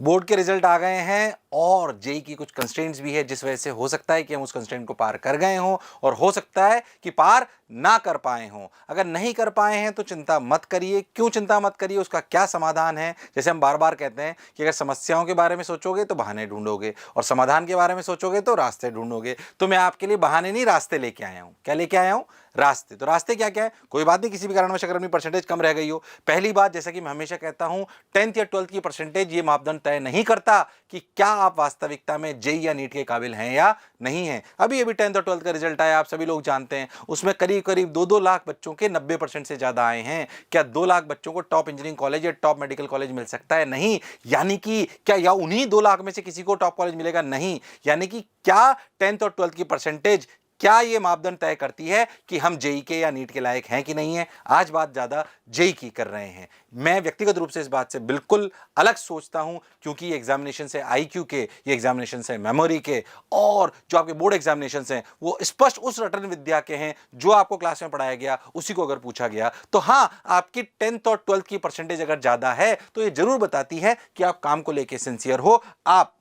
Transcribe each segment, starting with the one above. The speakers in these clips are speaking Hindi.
बोर्ड के रिजल्ट आ गए हैं और जेई की कुछ कंस्ट्रेंट्स भी है, जिस वजह से हो सकता है कि हम उस कंस्ट्रेंट को पार कर गए हों और हो सकता है कि पार ना कर पाए हों। अगर नहीं कर पाए हैं तो चिंता मत करिए। क्यों चिंता मत करिए, उसका क्या समाधान है। जैसे हम बार बार कहते हैं कि अगर समस्याओं के बारे में सोचोगे तो बहाने ढूंढोगे और समाधान के बारे में सोचोगे तो रास्ते ढूंढोगे। तो मैं आपके लिए बहाने नहीं, रास्ते लेके आया हूं। क्या लेके आया हूं? रास्ते। तो रास्ते क्या क्या है? कोई बात नहीं, किसी भी कारणवश अगर अपनी परसेंटेज कम रह गई हो, पहली बात, जैसा कि मैं हमेशा कहता हूं, 10th या 12th की परसेंटेज ये मापदंड तय नहीं करता कि क्या आप वास्तविकता में जेई या नीट के काबिल हैं या नहीं हैं। अभी अभी 10th और 12th का रिजल्ट आया, आप सभी लोग जानते हैं, उसमें करीब करीब 2-2 लाख बच्चों के 90% से ज्यादा आए हैं। क्या 2 लाख बच्चों को टॉप इंजीनियरिंग कॉलेज या टॉप मेडिकल कॉलेज मिल सकता है? नहीं। यानी कि क्या या उन्हीं 2 लाख में से किसी को टॉप कॉलेज मिलेगा? नहीं। यानी कि क्या 10th और 12th की परसेंटेज, क्या ये मापदंड तय करती है कि हम जेई के या नीट के लायक हैं कि नहीं है? आज बात ज्यादा जेई की कर रहे हैं। मैं व्यक्तिगत रूप से इस बात से बिल्कुल अलग सोचता हूं, क्योंकि ये एग्जामिनेशन से आईक्यू के, ये एग्जामिनेशन से मेमोरी के, और जो आपके बोर्ड एग्जामिनेशन हैं वो स्पष्ट उस रटन विद्या के हैं जो आपको क्लास में पढ़ाया गया, उसी को अगर पूछा गया तो हां, आपकी 10th और 12th की परसेंटेज अगर ज्यादा है तो ये जरूर बताती है कि आप काम को लेकर सिंसियर हो, आप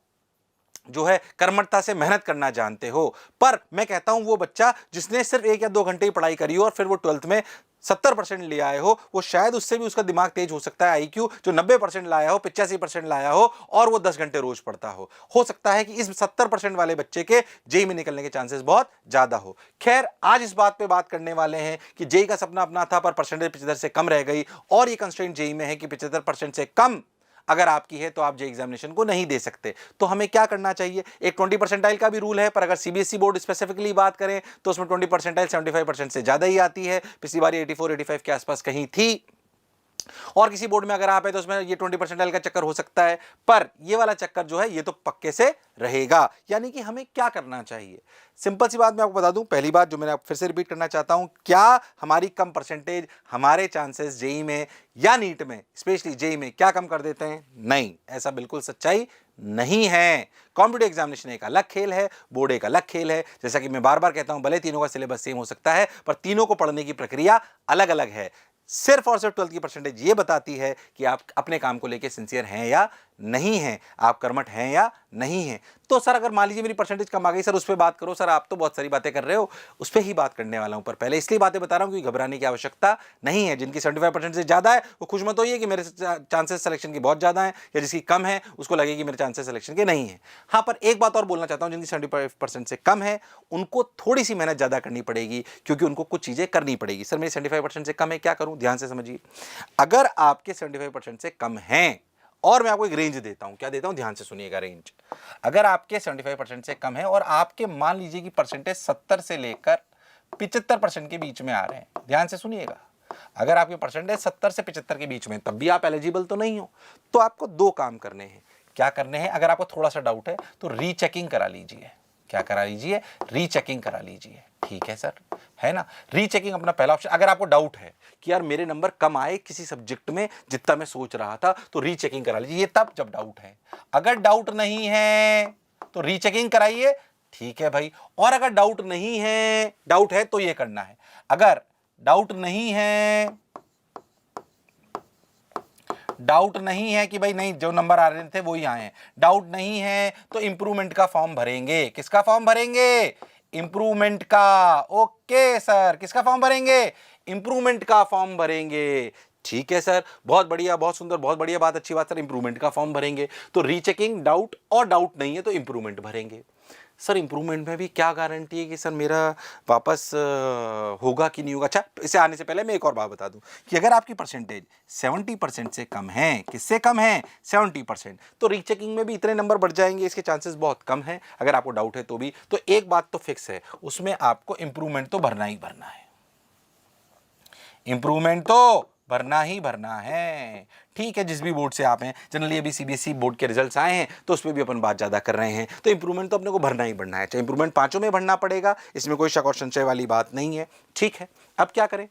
जो है कर्मठता से मेहनत करना जानते हो। पर मैं कहता हूं वो बच्चा जिसने सिर्फ 1 या 2 घंटे ही पढ़ाई करी हो और फिर वो 12th में 70% ले आए हो, वो शायद उससे भी उसका दिमाग तेज हो सकता है। आईक्यू जो 90% लाया हो, 85% लाया हो और वो 10 घंटे रोज पढ़ता हो सकता है कि इस 70% वाले बच्चे के जेई में निकलने के चांसेस बहुत ज्यादा हो। खैर, आज इस बात पे बात करने वाले हैं कि जेई का सपना अपना था पर परसेंटेज 75 से कम रह गई, और ये कंस्ट्रेंट जेई में है कि 75% से कम अगर आपकी है तो आप जे एग्जामिनेशन को नहीं दे सकते। तो हमें क्या करना चाहिए? एक 20 परसेंटाइल का भी रूल है, पर अगर सीबीएसई बोर्ड स्पेसिफिकली बात करें तो उसमें 20 परसेंटाइल 75% से ज्यादा ही आती है। पिछली बार 84-85 के आसपास कहीं थी, और किसी बोर्ड में अगर आप है तो उसमें ये 20% का चक्कर हो सकता है, पर ये वाला चक्कर जो है ये तो पक्के से रहेगा। यानी कि हमें क्या करना चाहिए? सिंपल सी बात मैं आपको बता दूं। पहली बात जो मैंने फिर से रिपीट करना चाहता हूं, क्या हमारी कम परसेंटेज हमारे चांसेस जेई में या नीट में, स्पेशली जेई में, क्या कम कर देते हैं? नहीं, ऐसा बिल्कुल सच्चाई नहीं है। कॉम्पिटिटिव एग्जामिनेशन एक अलग खेल है, बोर्ड एक अलग खेल है। जैसा कि मैं बार बार कहता हूं, भले तीनों का सिलेबस सेम हो सकता है, पर तीनों को पढ़ने की प्रक्रिया अलग अलग है। सिर्फ और सिर्फ 12th की परसेंटेज ये बताती है कि आप अपने काम को लेकर सिंसियर हैं या नहीं हैं, आप कर्मठ हैं या नहीं हैं। तो सर अगर मान लीजिए मेरी परसेंटेज कम आ गई, सर उस पर बात करो। सर आप तो बहुत सारी बातें कर रहे हो, उस पर ही बात करने वाला हूं, पर पहले इसलिए बातें बता रहा हूं क्योंकि घबराने की आवश्यकता नहीं है। जिनकी 75% से ज्यादा है वो खुश मत होइए कि मेरे चांसेस सिलेक्शन के बहुत ज्यादा है, या जिसकी कम है उसको लगे कि मेरे चांसेस सिलेक्शन के नहीं है। हाँ, पर एक बात और बोलना चाहता हूं, जिनकी 75% से कम है उनको थोड़ी सी मेहनत ज्यादा करनी पड़ेगी, क्योंकि उनको कुछ चीजें करनी पड़ेगी। सर मेरी 75% से कम है, क्या करूं? ध्यान से समझिए। अगर आपके 75% से कम हैं, और मैं आपको एक रेंज देता हूं, क्या देता हूं? ध्यान से सुनिएगा रेंज। अगर आपके 75% से कम है और आपके मान लीजिए कि परसेंटेज 70 से लेकर 75% के बीच में आ रहे हैं, ध्यान से सुनिएगा, अगर आपके परसेंटेज 70 से 75 के बीच में, तब भी आप एलिजिबल तो नहीं हो, तो आपको 2 काम करने हैं। क्या करने हैं? अगर आपको थोड़ा सा डाउट है तो रीचेकिंग करा लीजिए। क्या करा लीजिए? रीचेकिंग करा लीजिए। ठीक है सर, है ना? रीचेकिंग अपना पहला ऑप्शन। अगर आपको डाउट है कि यार मेरे नंबर कम आए किसी सब्जेक्ट में जितना मैं सोच रहा था, तो रीचेकिंग करा लीजिए, तब जब डाउट है। अगर डाउट नहीं है तो रीचेकिंग कराइए, ठीक है भाई। और अगर डाउट नहीं है, डाउट है तो ये करना है। अगर डाउट नहीं है, डाउट नहीं है कि भाई नहीं जो नंबर आ रहे थे वो ही आए हैं, डाउट नहीं है तो इंप्रूवमेंट का फॉर्म भरेंगे। किसका फॉर्म भरेंगे? इंप्रूवमेंट का। ओके सर, किसका फॉर्म भरेंगे? इंप्रूवमेंट का फॉर्म भरेंगे। ठीक है सर, बहुत बढ़िया, बहुत सुंदर, बहुत बढ़िया बात, अच्छी बात सर। इंप्रूवमेंट का फॉर्म भरेंगे तो रीचेकिंग, डाउट, और डाउट नहीं है तो इंप्रूवमेंट भरेंगे। सर इंप्रूवमेंट में भी क्या गारंटी है कि सर मेरा वापस होगा कि नहीं होगा? अच्छा, इसे आने से पहले मैं एक और बात बता दूं कि अगर आपकी परसेंटेज 70% से कम है, किससे कम है? 70%, तो रीचेकिंग में भी इतने नंबर बढ़ जाएंगे, इसके चांसेस बहुत कम हैं। अगर आपको डाउट है तो भी, तो एक बात तो फिक्स है, उसमें आपको इंप्रूवमेंट तो भरना ही भरना है। इंप्रूवमेंट तो भरना ही भरना है। ठीक है, जिस भी बोर्ड से आप हैं, जनरली अभी सीबीएसई बोर्ड के रिजल्ट्स आए हैं तो उस पर भी अपन बात ज्यादा कर रहे हैं, तो इंप्रूवमेंट तो अपने को भरना ही भरना है। चाहे इंप्रूवमेंट 5 में भरना पड़ेगा, इसमें कोई शक और संशय वाली बात नहीं है। ठीक है, अब क्या करें?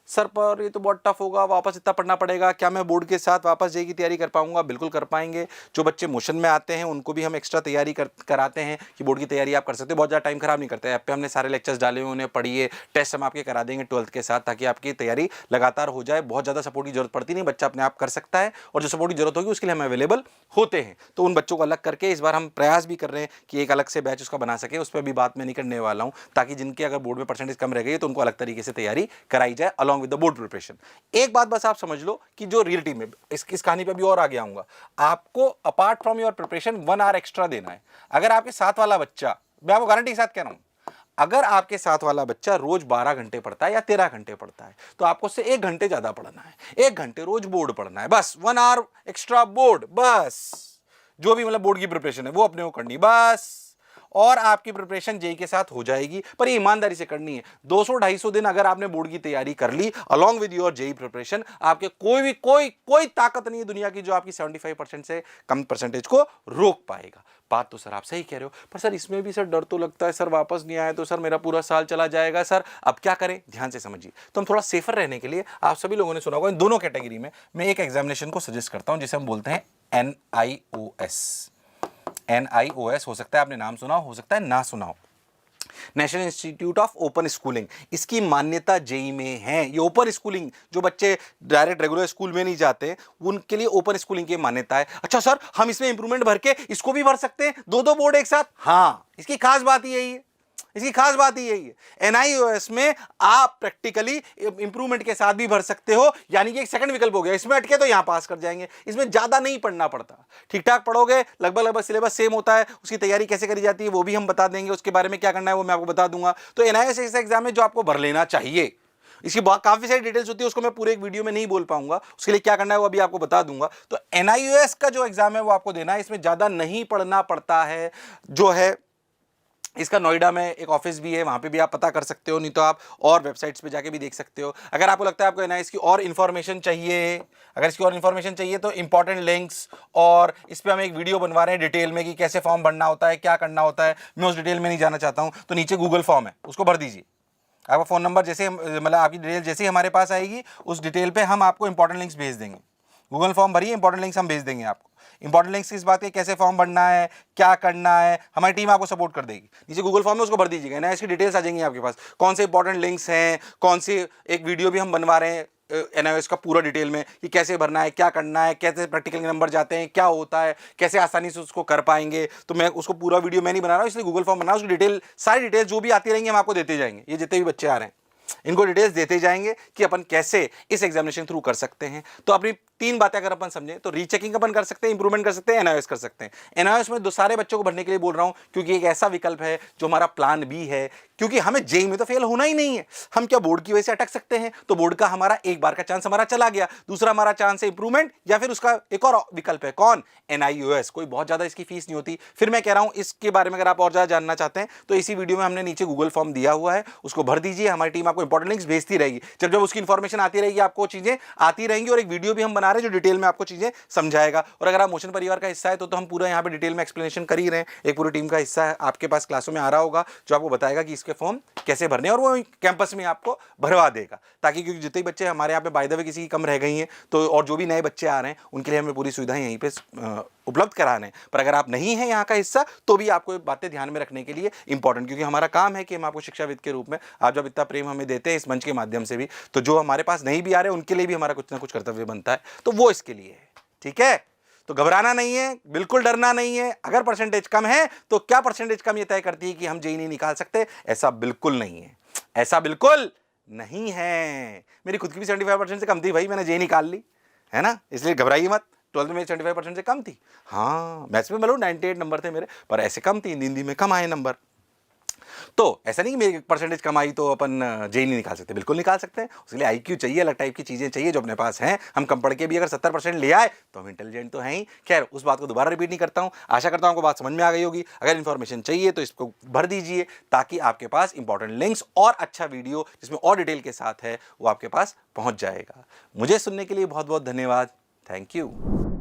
सर पर ये तो बहुत टफ होगा, वापस इतना पढ़ना पड़ेगा, क्या मैं बोर्ड के साथ वापस जेईई की तैयारी कर पाऊंगा? बिल्कुल कर पाएंगे। जो बच्चे मोशन में आते हैं उनको भी हम एक्स्ट्रा तैयारी कराते हैं कि बोर्ड की तैयारी आप कर सकते हो। बहुत ज़्यादा टाइम खराब नहीं करते, ऐप पे हमने सारे लेक्चर्स डाले हुए, उन्हें पढ़िए, टेस्ट हम आपके करा देंगे 12th के साथ, ताकि आपकी तैयारी लगातार हो जाए। बहुत ज़्यादा सपोर्ट की जरूरत पड़ती नहीं, बच्चा अपने आप कर सकता है, और जो सपोर्ट की जरूरत होगी उसके लिए हम अवेलेबल होते हैं। तो उन बच्चों को अलग करके इस बार हम प्रयास भी कर रहे हैं कि एक अलग से बैच उसका बना सके। उस पर भी बात मैं नहीं करने वाला हूँ, ताकि जिनके अगर बोर्ड में परसेंटेज कम रह गई तो उनको अलग तरीके से तैयारी कराई जाए along with the board preparation. एक बात बस आप समझ लो कि जो रियलिटी में इस कहानी पे भी और आगे आऊंगा, आपको apart from your preparation 1 hour extra देना है। अगर आपके साथ वाला बच्चा, मैं आपको गारंटी के साथ कह रहा हूं, अगर आपके साथ वाला बच्चा रोज 12 घंटे पढ़ता है या 13 घंटे पढ़ता है, तो आपको उससे 1 घंटे ज्यादा पढ़ना है। 1 घंटे रोज बोर्ड पढ़ना है, बस 1 आवर एक्स्ट्रा बोर्ड, बस जो भी मतलब बोर्ड की प्रिपरेशन है वो अपने को करनी बस, और आपकी प्रिपरेशन जेईई के साथ हो जाएगी। पर ये ईमानदारी से करनी है। 200-250 दिन अगर आपने बोर्ड की तैयारी कर ली along with your JEE preparation, आपके कोई ताकत नहीं है दुनिया की जो आपकी 75% से कम परसेंटेज को रोक पाएगा। बात तो सर आप सही कह रहे हो, पर सर इसमें भी सर डर तो लगता है, सर वापस नहीं आए तो सर मेरा पूरा साल चला जाएगा, सर अब क्या करें? ध्यान से समझिए। तो हम थोड़ा सेफर रहने के लिए, आप सभी लोगों ने सुना होगा इन दोनों कैटेगरी में मैं एक एग्जामिनेशन को सजेस्ट करता हूं, जिसे हम बोलते हैं NIOS। NIOS हो सकता है आपने नाम सुना हो सकता है ना सुना हो, national institute of open schooling. इसकी मान्यता जेईई में है। ये ओपन स्कूलिंग, जो बच्चे डायरेक्ट रेगुलर स्कूल में नहीं जाते उनके लिए ओपन स्कूलिंग की मान्यता है। अच्छा सर, हम इसमें इंप्रूवमेंट भर के इसको भी भर सकते हैं, दो बोर्ड एक साथ? हाँ, इसकी खास बात ही यही है। इसकी खास बात ही यही है। NIOS में आप प्रैक्टिकली इंप्रूवमेंट के साथ भी भर सकते हो, यानी कि एक सेकंड विकल्प हो गया। इसमें अटके तो यहां पास कर जाएंगे। इसमें ज्यादा नहीं पढ़ना पड़ता, ठीक ठाक पढ़ोगे, लगभग सिलेबस सेम होता है। उसकी तैयारी कैसे करी जाती है वो भी हम बता देंगे, उसके बारे में क्या करना है वो मैं आपको बता दूंगा। तो NIOS ऐसा एग्जाम है जो आपको भर लेना चाहिए। इसकी काफी सारी डिटेल्स होती है, उसको मैं पूरे एक वीडियो में नहीं बोल पाऊंगा। उसके लिए क्या करना है वो अभी आपको बता दूंगा। तो NIOS का जो एग्जाम है वो आपको देना है। इसमें ज्यादा नहीं पढ़ना पड़ता है। जो है इसका नोएडा में एक ऑफिस भी है, वहां पे भी आप पता कर सकते हो, नहीं तो आप और वेबसाइट्स पे जाके भी देख सकते हो। अगर आपको लगता है आपको NIOS की और इन्फॉर्मेशन चाहिए, अगर इसकी और इन्फॉर्मेशन चाहिए तो इंपॉर्टेंट लिंक्स, और इस पर हम एक वीडियो बनवा रहे हैं डिटेल में कि कैसे फॉर्म भरना होता है, क्या करना होता है। मैं उस डिटेल में नहीं जाना चाहता हूँ, तो नीचे गूगल फॉर्म है, उसको भर दीजिए। आपका फ़ोन नंबर जैसे मतलब आपकी डिटेल जैसे ही हमारे पास आएगी, उस डिटेल पे हम आपको इंपॉर्टेंट लिंक्स भेज देंगे। गूगल फॉर्म भरिए, इंपॉर्टेंट लिंक्स हम भेज देंगे आपको। इंपॉर्टेंट लिंक्स किस बात के, कैसे फॉर्म भरना है, क्या करना है, हमारी टीम आपको सपोर्ट कर देगी। नीचे गूगल फॉर्म में उसको भर दीजिएगा ना, इसकी डिटेल्स आ जाएंगी आपके पास, कौन से इंपॉर्टेंट लिंक्स हैं, कौन सी एक वीडियो भी हम बनवा रहे हैं NIOS का पूरा डिटेल में कि कैसे भरना है, क्या करना है, कैसे प्रैक्टिकल के नंबर जाते हैं, क्या होता है, कैसे आसानी से उसको कर पाएंगे। तो मैं उसको पूरा वीडियो मैं नहीं बना रहा हूँ, इसलिए गूगल फॉर्म बना, उसकी डिटेल, सारी डिटेल्स जो भी आती रहेंगी हम आपको देते जाएंगे। ये जितने भी बच्चे आ रहे हैं इनको डिटेल्स देते जाएंगे कि अपन कैसे इस एग्जामिनेशन थ्रू कर सकते हैं। तो अपनी 3 बातें अगर अपन समझें तो रीचेकिंग अपन कर सकते हैं, इंप्रूवमेंट कर सकते हैं, NIOS कर सकते हैं। NIOS में सारे बच्चों को भरने के लिए बोल रहा हूं क्योंकि एक ऐसा विकल्प है जो हमारा प्लान भी है, क्योंकि हमें जेईई में तो फेल होना ही नहीं है। हम क्या बोर्ड की वजह से अटक सकते हैं? तो बोर्ड का हमारा एक बार का चांस हमारा चला गया, दूसरा हमारा चांस है इंप्रूवमेंट, या फिर उसका एक और विकल्प है कौन? NIOS। कोई बहुत ज्यादा इसकी फीस नहीं होती। फिर मैं कह रहा हूं इसके बारे में अगर आप और ज्यादा जानना चाहते हैं तो इसी वीडियो में हमने नीचे गूगल फॉर्म दिया हुआ है, उसको भर दीजिए। हमारी टीम आपको इंपॉर्टेंट लिंक्स भेजती रहेगी, जब उसकी इंफॉर्मेशन आती रहेगी आपको चीजें आती रहेंगी, और एक वीडियो भी हम बना रहे हैं जो डिटेल में आपको चीजें समझाएगा। और अगर आप मोशन परिवार का हिस्सा है तो हम पूरा यहाँ पे डिटेल में एक्सप्लेनेशन कर ही रहे हैं। एक पूरी टीम का हिस्सा है, आपके पास क्लासों में आ रहा होगा जो आपको बताएगा कि इसके फॉर्म कैसे भरने हैं, और वो कैंपस में आपको भरवा देगा, ताकि क्योंकि जितने बच्चे हमारे यहाँ पे बाय द वे किसी की कम रह गई हैं तो, और जो भी नए बच्चे आ रहे हैं उनके लिए हमें पूरी सुविधाएं यहीं पे उपलब्ध कराने हैं। पर अगर आप नहीं हैं यहाँ का हिस्सा तो भी आपको बातें ध्यान में रखने के लिए इंपॉर्टेंट, क्योंकि हमारा काम है कि हम आपको शिक्षाविद के रूप में, आप जब इतना प्रेम हमें देते हैं इस मंच के माध्यम से भी, तो जो हमारे पास नहीं भी आ रहे उनके लिए भी हमारा कुछ ना कुछ कर्तव्य बनता है, तो वो इसके लिए है। ठीक है, तो घबराना नहीं है, बिल्कुल डरना नहीं है। अगर परसेंटेज कम है तो क्या परसेंटेज कम ये तय करती है कि हम जेईई नहीं निकाल सकते? ऐसा बिल्कुल नहीं है, ऐसा बिल्कुल नहीं है। मेरी खुद की भी 75% से कम थी भाई, मैंने जेईई निकाल ली है ना, इसलिए घबराइए मत। 12th में 75% से कम थी, हाँ मैथ्स में मतलब 98 नंबर थे मेरे, पर ऐसे कम थी, हिंदी में कम आए नंबर। तो ऐसा नहीं कि मेरी परसेंटेज कम आई तो अपन जेईई नहीं निकाल सकते, बिल्कुल निकाल सकते हैं। उसके लिए IQ चाहिए, अलग टाइप की चीजें चाहिए जो अपने पास हैं। हम कम पढ़ के भी अगर 70% ले आए तो हम इंटेलिजेंट तो हैं ही। खैर, उस बात को दोबारा रिपीट नहीं करता हूं। आशा करता हूं आपको बात समझ में आ गई होगी। अगर इन्फॉर्मेशन चाहिए तो इसको भर दीजिए, ताकि आपके पास इंपॉर्टेंट लिंक्स और अच्छा वीडियो जिसमें और डिटेल के साथ है वो आपके पास पहुंच जाएगा। मुझे सुनने के लिए बहुत बहुत धन्यवाद। Thank you.